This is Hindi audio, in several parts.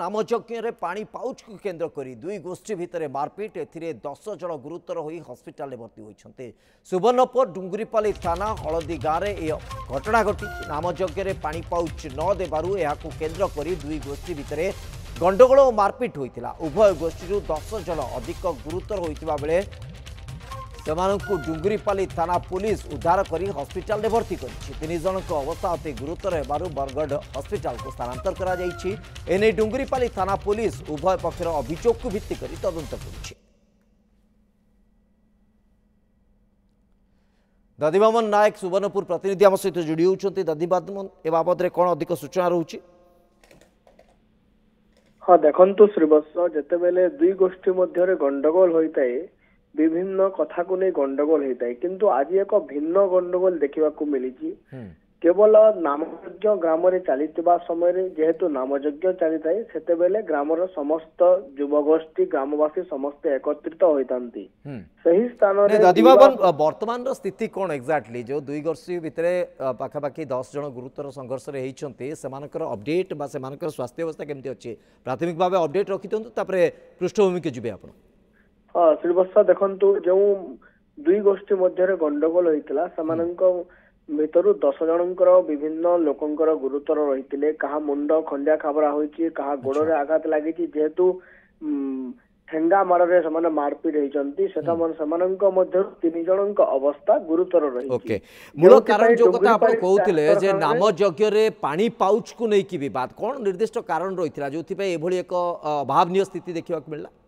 नामयज्ञ पानी पाउच को केन्द्र करी दुई गोष्ठी भितर मारपिट ए 10 जन गुरुतर हो हस्पिटाल भर्ती होती सुवर्णपुर डुंगरीपाली थाना हलदी गाँव में यह घटना घटी नामयज्ञ पानी पाउच न देवु केन्द्र करी दुई गोष्ठी भितर गंडगोल और मारपिट होता उभय गोष्ठी 10 जन अधिक गुरुतर होता बेले सेमानंकु डुंगरीपाली थाना पुलिस उद्धार करी हॉस्पिटल में भर्ती करिछि। 3 जन को अवस्था अति गुरुतर हेबारु बरगढ़ हॉस्पिटल को स्थानांतर करा जाइछि। एने डुंगरीपाली थाना पुलिस उभय पक्षर अभियोग को भित्ति करी तदंत करिछि। दधिमामन नायक सुवर्णपुर प्रतिनिधि आम सहित जोड़ी होउछन्ति। दधिमामन ए बाबद रे कोन अधिक सूचना रहउछि? हाँ देखंतु श्रीवत्स जते बेले दुई गोष्ठी मध्य गंडगोल होइताए विभिन्न कथा को नहीं गंडगोल होता है किंतु आज एक भिन्न गंडगोल देखा मिली केवल नामयज्ञ ग्राम चली समय जेहेतु नामयज्ञ चली थाए से बेले ग्रामर समस्त युवगोष्ठी ग्रामवासी समस्त एकत्रित होता सही स्थान वर्तमान स्थिति कौन एक्जाक्टली जो दुई गोष्ठी भितर पाखापाखि 10 जन गुरुतर संघर्ष होती अपडेट स्वास्थ्य अवस्था केमती अच्छी प्राथमिक भाव अपडेट रखी दिखाँ पृष्ठभूमि के जी आप हाँ श्रीवत्स देखंतु जो दुई गोष्ठी मध्य गंडगोल होता भितर 10 जनकर विभिन्न लोकंकर गुरुतर रही कहा मुंड खंडिया खाबरा होती कहा गोड़े आघात लगी जेहेतु ठेंगा माड़े से मारपिट होती 3 जन अवस्था गुरुतर रही मूल कारण जो कथा आप कहते जे नामयज्ञ रे पानी पाउच को लेकिन विवाद कौन निर्दिष्ट कारण रही जो एक अभावनीय स्थिति देखा मिलला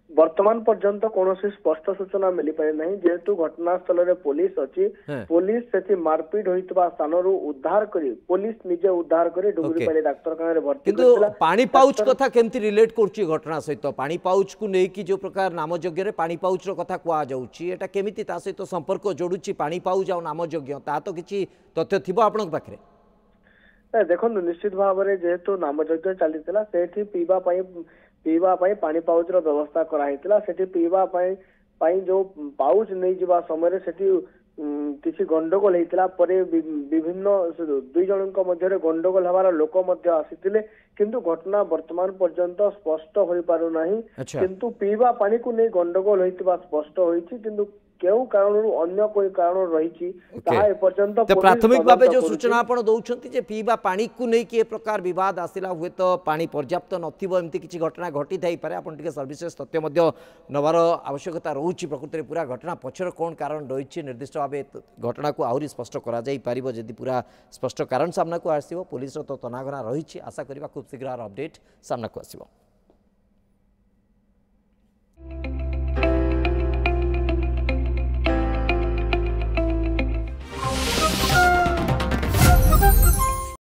वर्तमान पर्यंत कौन स्पष्ट सूचना मिल पारे नहीं जेहेतु घटनास्थल रे पुलिस अच्छी पुलिस से मारपिट होता स्थान उद्धार करी पुलिस निजे उद्धार करी डुंगरीपाली डाक्तरखाना रे भर्ती किंतु पानी पाउच कथा केमती रिलेट करछि घटना सहित पानी पाउच को लेकी जो प्रकार नामयज्ञ रे पानी पाउच रो कथा कुआ जाउछि एटा केमिति ता सहित संपर्क जोडुछि पानी पाउच आ नामयज्ञ ता तो किछि तथ्य थिबो आपनक पाखरे देखो निश्चित भाव में जेहेतु नामयज्ञ चलीथिला सेठी पीवा पानी पाउच रो व्यवस्था कराइतिला सेठी पीवा जो पाउच नहीं जीवा समय सेठी किसी गंडगोल होता परे विभिन्न 2 जनक मध्य गंडगोल हमारा लोक मध्य आसीथिले किंतु घटना वर्तमान पर्यंत स्पष्ट हो पारु नाही किंतु पीवा पानी को नहीं गंडगोल होइतिबा स्पष्ट होइछि किंतु केउ कारण अन्य कोई कारण रही प्राथमिक भाव जो सूचना आप दौरान जे पीवा पानी को नहीं कि प्रकार विवाद आसला हुए तो पानी पर्याप्त नमती किसी घटना घटी थी पारे आप सर्विसेस तथ्य नवार आवश्यकता रोचे प्रकृति में पूरा घटना पछर कौन कारण रही निर्दिष्ट भाव घटना को आहरी स्पष्ट कर पूरा स्पष्ट कारण सामना को आसो पुलिस तो तनाघना रही आशा करवा खूब शीघ्र अपडेट सामना को आसो।